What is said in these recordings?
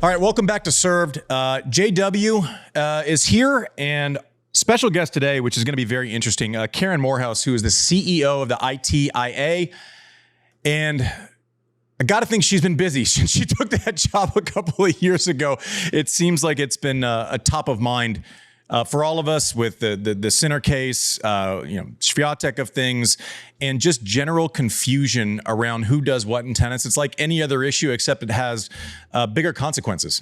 All right, welcome back to Served. JW is here, and special guest today, which is going to be very interesting, Karen Moorhouse, who is the CEO of the ITIA. And I got to think she's been busy since she took that job a couple of years ago. It seems like it's been a top of mind for all of us with the Sinner case, Swiatek of things, and just general confusion around who does what in tennis. It's like any other issue, except it has bigger consequences.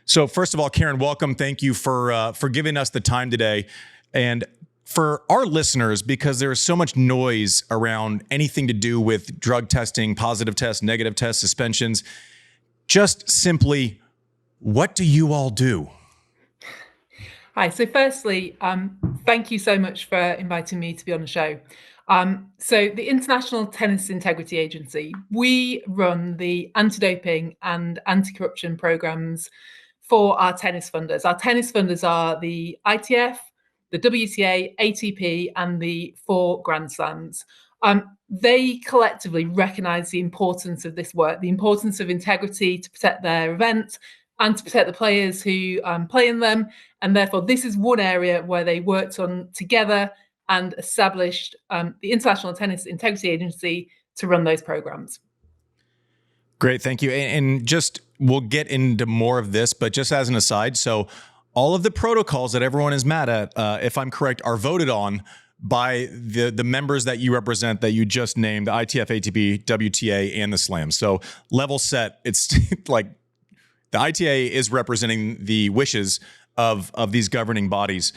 So first of all, Karen, welcome. Thank you for giving us the time today. And for our listeners, because there is so much noise around anything to do with drug testing, positive tests, negative tests, suspensions, just simply, what do you all do? Hi. So firstly, thank you so much for inviting me to be on the show. So the International Tennis Integrity Agency, we run the anti-doping and anti-corruption programs for our tennis funders. Our tennis funders are the ITF, the WTA, ATP, and the 4 Grand Slams. They collectively recognize the importance of this work, the importance of integrity to protect their event and to protect the players who play in them. And therefore, this is one area where they worked on together and established the International Tennis Integrity Agency to run those programs. Great, thank you. And just, we'll get into more of this, but just as an aside, so all of the protocols that everyone is mad at, if I'm correct, are voted on by the members that you represent, that you just named, the ITF, ATP, WTA, and the Slam. So level set, it's like the ITA is representing the wishes of these governing bodies.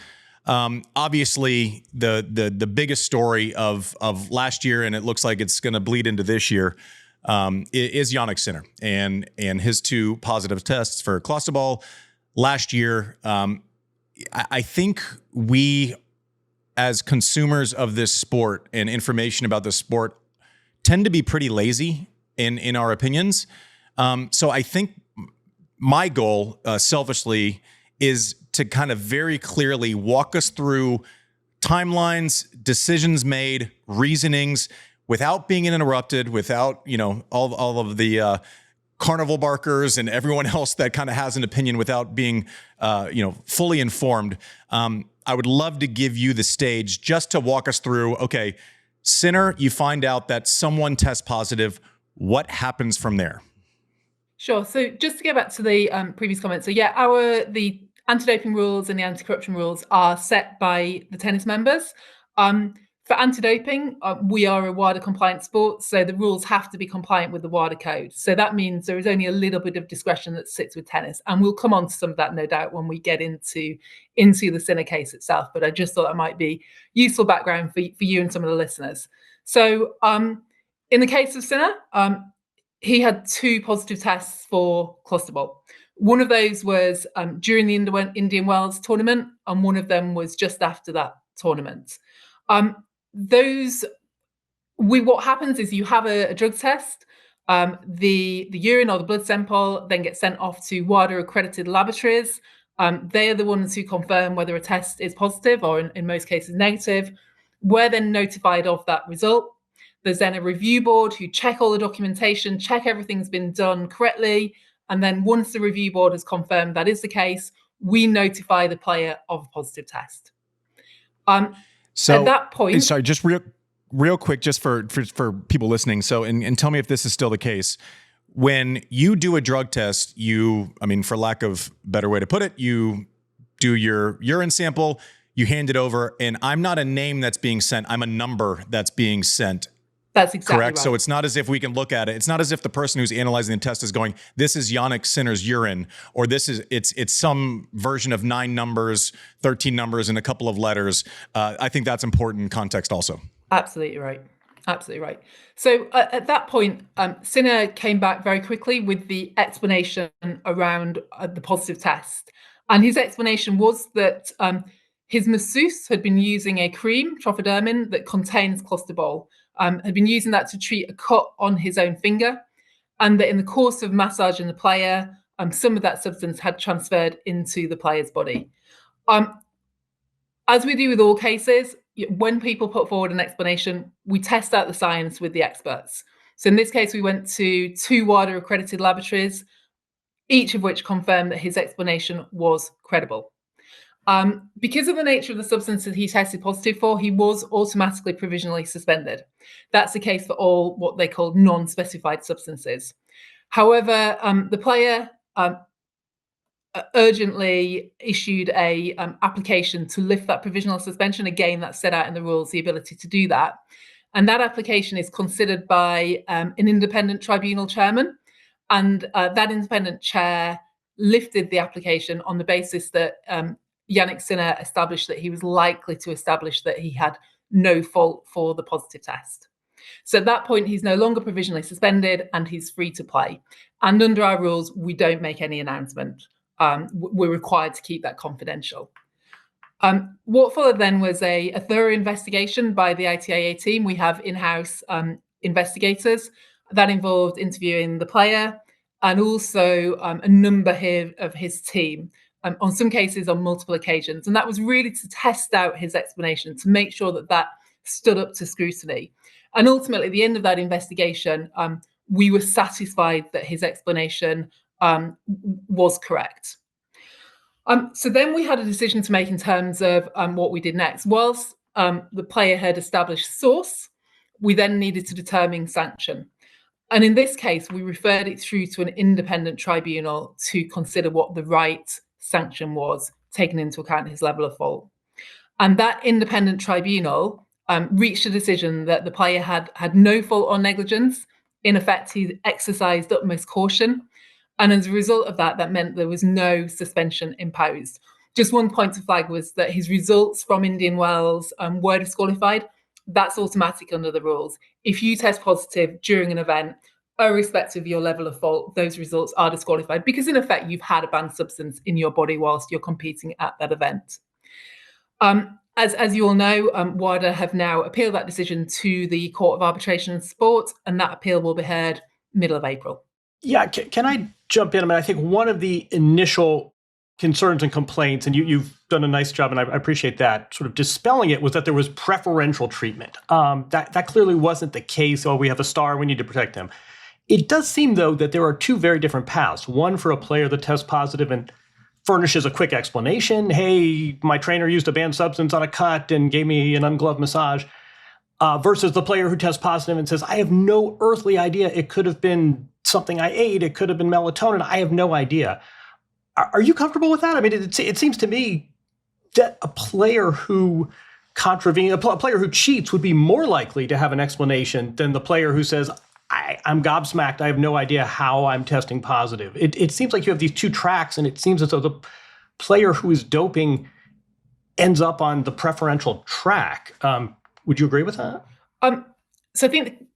Obviously, the biggest story of last year, and it looks like it's going to bleed into this year, is Jannik Sinner and his 2 positive tests for clostebol last year. I think we, as consumers of this sport and information about the sport, tend to be pretty lazy in our opinions. So I think my goal, selfishly, is to kind of very clearly walk us through timelines, decisions made, reasonings, without being interrupted, without, all of the carnival barkers and everyone else that kind of has an opinion, without being, fully informed. I would love to give you the stage just to walk us through, okay, Sinner, you find out that someone tests positive. What happens from there? Sure. So just to go back to the previous comment. So yeah, the anti-doping rules and the anti-corruption rules are set by the tennis members. For anti-doping, we are a WADA compliant sport, so the rules have to be compliant with the WADA code. So that means there is only a little bit of discretion that sits with tennis, and we'll come on to some of that, no doubt, when we get into the Sinner case itself. But I just thought that might be useful background for you and some of the listeners. So in the case of Sinner, he had 2 positive tests for clostebol. One of those was during the Indian Wells tournament, and one of them was just after that tournament. What happens is you have a drug test. The urine or the blood sample then gets sent off to WADA accredited laboratories. They are the ones who confirm whether a test is positive or in most cases negative. We're then notified of that result. There's then a review board who check all the documentation, check everything's been done correctly. And then once the review board has confirmed that is the case, we notify the player of a positive test. So at that point, sorry, just real quick, just for people listening. So, and tell me if this is still the case. When you do a drug test, for lack of a better way to put it, you do your urine sample, you hand it over, and I'm not a name that's being sent. I'm a number that's being sent. That's exactly correct. Right. So it's not as if we can look at it. It's not as if the person who's analyzing the test is going, this is Jannik Sinner's urine, or it's some version of 9 numbers, 13 numbers, and a couple of letters. I think that's important context also. Absolutely right. Absolutely right. So at that point, Sinner came back very quickly with the explanation around the positive test. And his explanation was that his masseuse had been using a cream, tropodermin, that contains clostebol, had been using that to treat a cut on his own finger, and that in the course of massaging the player, some of that substance had transferred into the player's body. As we do with all cases, when people put forward an explanation, we test out the science with the experts. So in this case, we went to 2 WADA accredited laboratories. each of which confirmed that his explanation was credible. Because of the nature of the substances he tested positive for, he was automatically provisionally suspended. That's the case for all what they call non-specified substances. However, the player urgently issued a application to lift that provisional suspension. Again, that's set out in the rules, the ability to do that. And that application is considered by an independent tribunal chairman. And that independent chair lifted the application on the basis that Jannik Sinner established that he was likely to establish that he had no fault for the positive test. So at that point, he's no longer provisionally suspended and he's free to play. And under our rules, we don't make any announcement. We're required to keep that confidential. What followed then was a thorough investigation by the ITIA team. We have in-house investigators. That involved interviewing the player and also a number here of his team, on some cases on multiple occasions. And that was really to test out his explanation, to make sure that that stood up to scrutiny. And ultimately, at the end of that investigation, we were satisfied that his explanation was correct. So then we had a decision to make in terms of what we did next. Whilst the player had established source, we then needed to determine sanction. And in this case, we referred it through to an independent tribunal to consider what the right sanction was, taking into account his level of fault. And that independent tribunal reached a decision that the player had no fault or negligence. In effect, he exercised utmost caution. And as a result of that, that meant there was no suspension imposed. Just one point to flag was that his results from Indian Wells were disqualified. That's automatic under the rules. If you test positive during an event, irrespective of your level of fault, those results are disqualified because in effect, you've had a banned substance in your body whilst you're competing at that event. As you all know, WADA have now appealed that decision to the Court of Arbitration and Sport, and that appeal will be heard middle of April. Yeah, can I jump in? I mean, I think one of the initial concerns and complaints, and you've done a nice job, and I appreciate that, sort of dispelling it, was that there was preferential treatment. That clearly wasn't the case. Oh, we have a star, we need to protect him. It does seem, though, that there are two very different paths. One for a player that tests positive and furnishes a quick explanation. Hey, my trainer used a banned substance on a cut and gave me an ungloved massage. Versus the player who tests positive and says, I have no earthly idea. It could have been something I ate. It could have been melatonin. I have no idea. Are you comfortable with that? I mean, it seems to me that a player who a player who cheats would be more likely to have an explanation than the player who says, I'm gobsmacked. I have no idea how I'm testing positive. It seems like you have these two tracks, and it seems as though the player who is doping ends up on the preferential track. Would you agree with that? So I think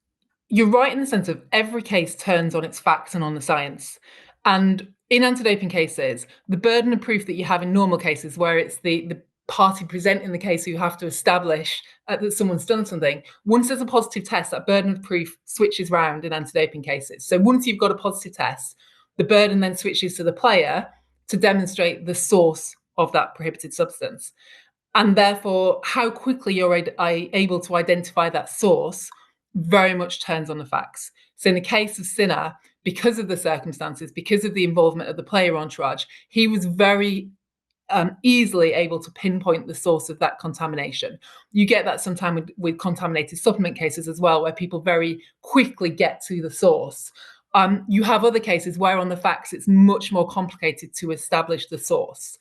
you're right in the sense of every case turns on its facts and on the science. And in anti-doping cases, the burden of proof that you have in normal cases, where it's the party presenting the case who you have to establish that someone's done something, once there's a positive test, that burden of proof switches round in anti-doping cases. So once you've got a positive test, the burden then switches to the player to demonstrate the source of that prohibited substance. And therefore, how quickly you're able to identify that source very much turns on the facts. So in the case of Sinner, because of the circumstances, because of the involvement of the player entourage, he was very easily able to pinpoint the source of that contamination. You get that sometimes with contaminated supplement cases as well, where people very quickly get to the source. You have other cases where on the facts, it's much more complicated to establish the source.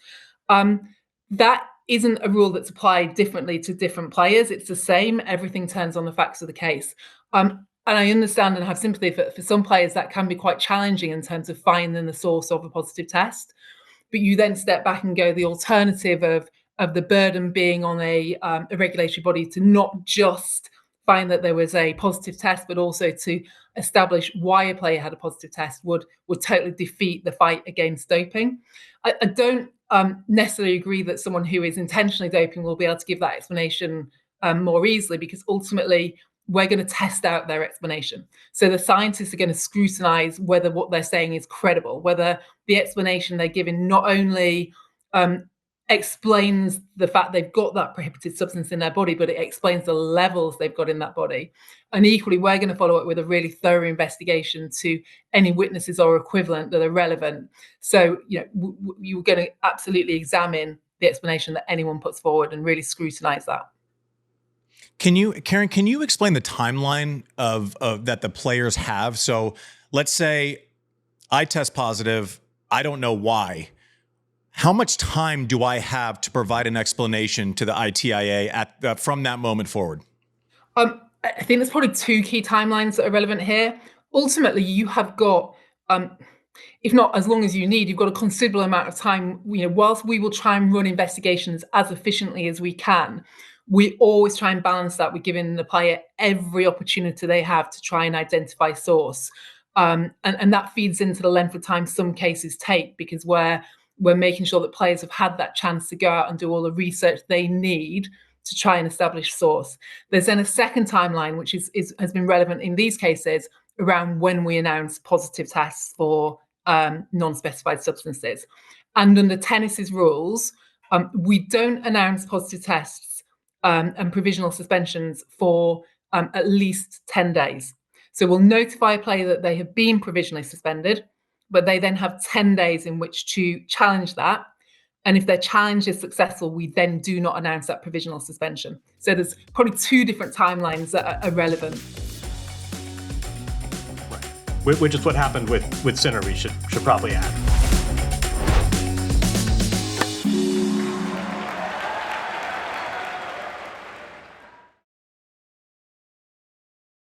That isn't a rule that's applied differently to different players. It's the same. Everything turns on the facts of the case. And I understand and have sympathy for some players that can be quite challenging in terms of finding the source of a positive test. But you then step back and go the alternative of the burden being on a regulatory body to not just find that there was a positive test, but also to establish why a player had a positive test would totally defeat the fight against doping. I don't necessarily agree that someone who is intentionally doping will be able to give that explanation more easily, because ultimately we're going to test out their explanation. So the scientists are going to scrutinize whether what they're saying is credible, whether the explanation they're giving not only explains the fact they've got that prohibited substance in their body, but it explains the levels they've got in that body. And equally, we're going to follow up with a really thorough investigation to any witnesses or equivalent that are relevant. So, you're going to absolutely examine the explanation that anyone puts forward and really scrutinize that. Karen, can you explain the timeline of that the players have? So let's say I test positive, I don't know why. How much time do I have to provide an explanation to the ITIA from that moment forward? I think there's probably two key timelines that are relevant here. Ultimately, you have got, if not as long as you need, you've got a considerable amount of time. Whilst we will try and run investigations as efficiently as we can, we always try and balance that with giving the player every opportunity they have to try and identify source. And that feeds into the length of time some cases take, because we're making sure that players have had that chance to go out and do all the research they need to try and establish source. There's then a second timeline, which has been relevant in these cases around when we announce positive tests for non-specified substances. And under tennis's rules, we don't announce positive tests and provisional suspensions for at least 10 days. So we'll notify a player that they have been provisionally suspended, but they then have 10 days in which to challenge that. And if their challenge is successful, we then do not announce that provisional suspension. So there's probably two different timelines that are relevant. Right. Which is what happened with Sinner, we should probably add.